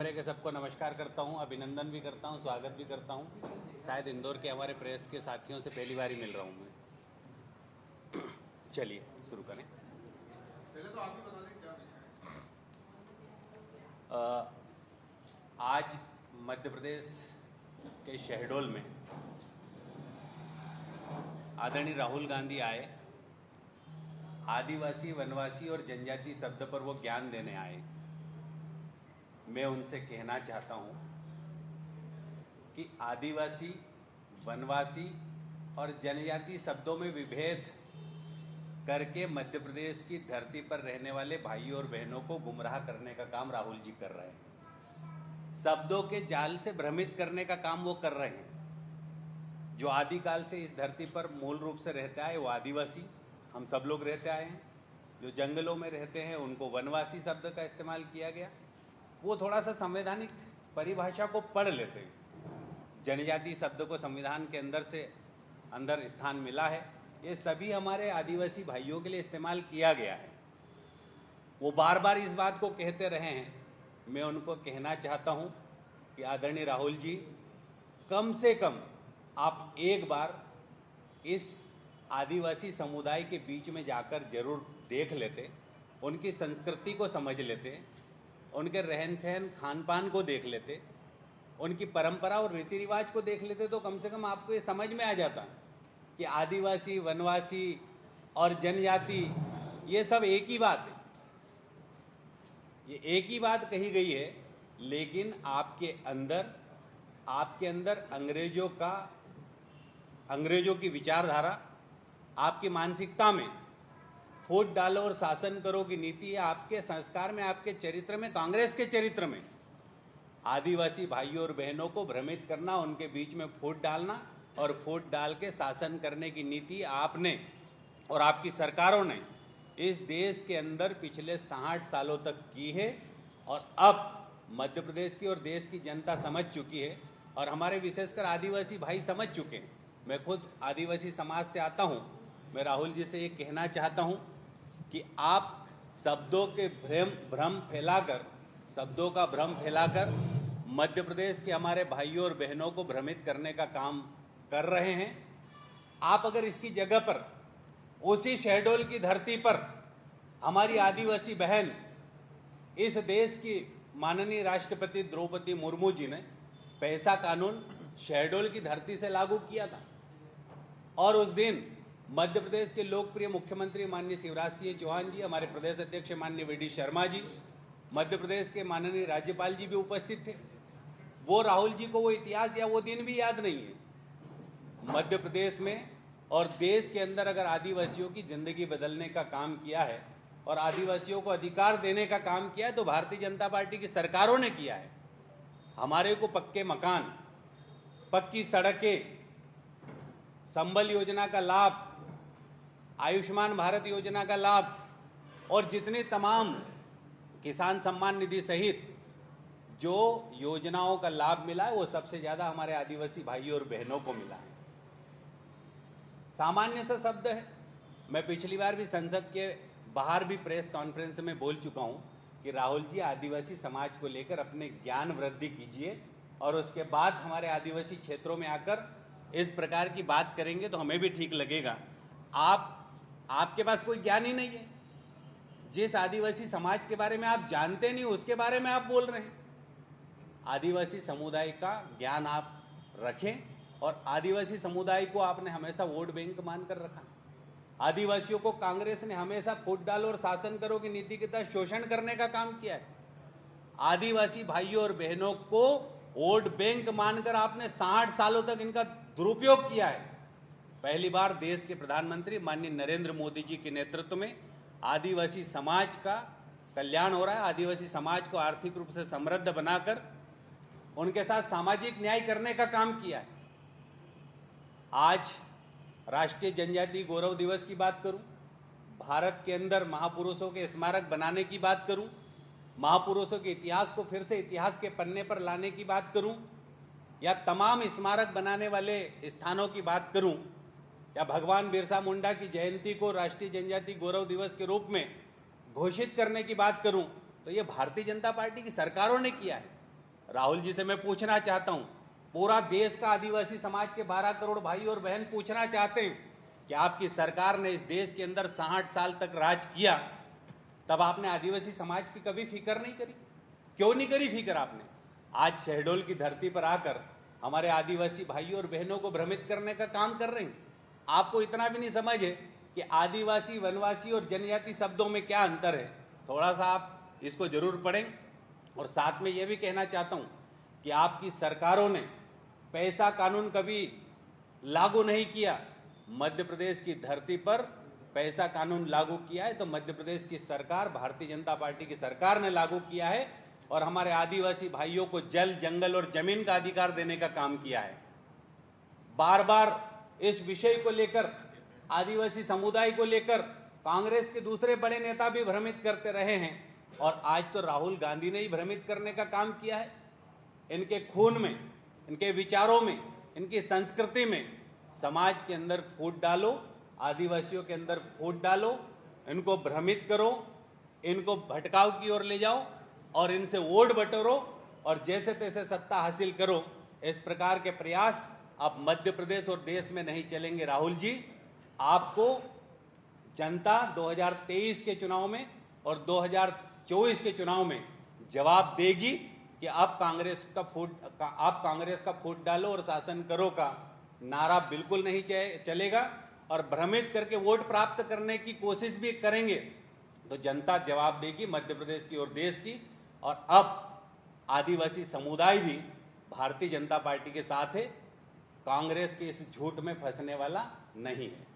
के सबको नमस्कार करता हूं, अभिनंदन भी करता हूं, स्वागत भी करता हूं। शायद इंदौर के हमारे प्रेस के साथियों से पहली बार ही मिल रहा हूं मैं। चलिए शुरू करें। पहले तो आप ही बता दें क्या विषय है। आज मध्य प्रदेश के शहडोल में आदरणीय राहुल गांधी आए। आदिवासी, वनवासी और जनजाति शब्द पर वो ज्ञान देने आए। मैं उनसे कहना चाहता हूं कि आदिवासी, वनवासी और जनजाति शब्दों में विभेद करके मध्य प्रदेश की धरती पर रहने वाले भाइयों और बहनों को गुमराह करने का काम राहुल जी कर रहे हैं। शब्दों के जाल से भ्रमित करने का काम वो कर रहे हैं। जो आदिकाल से इस धरती पर मूल रूप से रहता है वो आदिवासी, हम सब लोग रहते आए हैं। जो जंगलों में रहते हैं उनको वनवासी शब्द का इस्तेमाल किया गया। वो थोड़ा सा संवैधानिक परिभाषा को पढ़ लेते हैं। जनजाति शब्द को संविधान के अंदर स्थान मिला है। ये सभी हमारे आदिवासी भाइयों के लिए इस्तेमाल किया गया है। वो बार बार इस बात को कहते रहे हैं। मैं उनको कहना चाहता हूँ कि आदरणीय राहुल जी, कम से कम आप एक बार इस आदिवासी समुदाय के बीच में जाकर जरूर देख लेते, उनकी संस्कृति को समझ लेते, उनके रहन सहन खान पान को देख लेते, उनकी परंपरा और रीति रिवाज को देख लेते, तो कम से कम आपको ये समझ में आ जाता कि आदिवासी, वनवासी और जनजाति ये सब एक ही बात है। ये एक ही बात कही गई है, लेकिन आपके अंदर अंग्रेजों की विचारधारा, आपकी मानसिकता में फूट डालो और शासन करो की नीति है। आपके संस्कार में, आपके चरित्र में, कांग्रेस के चरित्र में आदिवासी भाइयों और बहनों को भ्रमित करना, उनके बीच में फूट डालना और फूट डाल के शासन करने की नीति आपने और आपकी सरकारों ने इस देश के अंदर पिछले 60 सालों तक की है। और अब मध्य प्रदेश की और देश की जनता समझ चुकी है और हमारे विशेषकर आदिवासी भाई समझ चुके हैं। मैं खुद आदिवासी समाज से आता हूँ। मैं राहुल जी से ये कहना चाहता हूँ कि आप शब्दों के भ्रम फैलाकर मध्य प्रदेश के हमारे भाइयों और बहनों को भ्रमित करने का काम कर रहे हैं। आप अगर इसकी जगह पर उसी शहडोल की धरती पर हमारी आदिवासी बहन, इस देश की माननीय राष्ट्रपति द्रौपदी मुर्मू जी ने पैसा कानून शहडोल की धरती से लागू किया था और उस दिन मध्य प्रदेश के लोकप्रिय मुख्यमंत्री माननीय शिवराज सिंह चौहान जी, हमारे प्रदेश अध्यक्ष माननीय वी.डी. शर्मा जी, मध्य प्रदेश के माननीय राज्यपाल जी भी उपस्थित थे। वो राहुल जी को वो इतिहास या वो दिन भी याद नहीं है। मध्य प्रदेश में और देश के अंदर अगर आदिवासियों की जिंदगी बदलने का काम किया है और आदिवासियों को अधिकार देने का काम किया है तो भारतीय जनता पार्टी की सरकारों ने किया है। हमारे को पक्के मकान, पक्की सड़कें, संबल योजना का लाभ, आयुष्मान भारत योजना का लाभ और जितनी तमाम किसान सम्मान निधि सहित जो योजनाओं का लाभ मिला है वो सबसे ज़्यादा हमारे आदिवासी भाइयों और बहनों को मिला है। सामान्य सा शब्द है। मैं पिछली बार भी संसद के बाहर भी प्रेस कॉन्फ्रेंस में बोल चुका हूँ कि राहुल जी, आदिवासी समाज को लेकर अपने ज्ञान वृद्धि कीजिए और उसके बाद हमारे आदिवासी क्षेत्रों में आकर इस प्रकार की बात करेंगे तो हमें भी ठीक लगेगा। आपके पास कोई ज्ञान ही नहीं है। जिस आदिवासी समाज के बारे में आप जानते नहीं उसके बारे में आप बोल रहे हैं। आदिवासी समुदाय का ज्ञान आप रखें और आदिवासी समुदाय को आपने हमेशा वोट बैंक मानकर रखा। आदिवासियों को कांग्रेस ने हमेशा फूट डालो और शासन करो की नीति के तहत शोषण करने का काम किया है। आदिवासी भाइयों और बहनों को वोट बैंक मानकर आपने 60 सालों तक इनका दुरुपयोग किया है। पहली बार देश के प्रधानमंत्री माननीय नरेंद्र मोदी जी के नेतृत्व में आदिवासी समाज का कल्याण हो रहा है। आदिवासी समाज को आर्थिक रूप से समृद्ध बनाकर उनके साथ सामाजिक न्याय करने का काम किया है। आज राष्ट्रीय जनजाति गौरव दिवस की बात करूं, भारत के अंदर महापुरुषों के स्मारक बनाने की बात करूं, महापुरुषों के इतिहास को फिर से इतिहास के पन्ने पर लाने की बात करूं, या तमाम स्मारक बनाने वाले स्थानों की बात करूं, या भगवान बिरसा मुंडा की जयंती को राष्ट्रीय जनजाति गौरव दिवस के रूप में घोषित करने की बात करूं, तो ये भारतीय जनता पार्टी की सरकारों ने किया है। राहुल जी से मैं पूछना चाहता हूं, पूरा देश का आदिवासी समाज के 12 करोड़ भाई और बहन पूछना चाहते हैं कि आपकी सरकार ने इस देश के अंदर 60 साल तक राज किया, तब आपने आदिवासी समाज की कभी फिक्र नहीं करी? क्यों नहीं करी फिक्र आपने? आज शहडोल की धरती पर आकर हमारे आदिवासी भाइयों और बहनों को भ्रमित करने का काम कर रहे हैं। आपको इतना भी नहीं समझ है कि आदिवासी, वनवासी और जनजाति शब्दों में क्या अंतर है? थोड़ा सा आप इसको जरूर पढ़ें। और साथ में यह भी कहना चाहता हूं कि आपकी सरकारों ने पैसा कानून कभी लागू नहीं किया। मध्य प्रदेश की धरती पर पैसा कानून लागू किया है तो मध्य प्रदेश की सरकार, भारतीय जनता पार्टी की सरकार ने लागू किया है और हमारे आदिवासी भाइयों को जल, जंगल और जमीन का अधिकार देने का काम किया है। बार बार इस विषय को लेकर, आदिवासी समुदाय को लेकर कांग्रेस के दूसरे बड़े नेता भी भ्रमित करते रहे हैं और आज तो राहुल गांधी ने ही भ्रमित करने का काम किया है। इनके खून में, इनके विचारों में, इनकी संस्कृति में समाज के अंदर फूट डालो, आदिवासियों के अंदर फूट डालो, इनको भ्रमित करो, इनको भटकाव की ओर ले जाओ और इनसे वोट बटोरो और जैसे तैसे सत्ता हासिल करो। इस प्रकार के प्रयास अब मध्य प्रदेश और देश में नहीं चलेंगे। राहुल जी, आपको जनता 2023 के चुनाव में और 2024 के चुनाव में जवाब देगी कि आप कांग्रेस का फूट डालो और शासन करो का नारा बिल्कुल नहीं चलेगा और भ्रमित करके वोट प्राप्त करने की कोशिश भी करेंगे तो जनता जवाब देगी मध्य प्रदेश की और देश की। और अब आदिवासी समुदाय भी भारतीय जनता पार्टी के साथ है, कांग्रेस के इस झूठ में फंसने वाला नहीं है।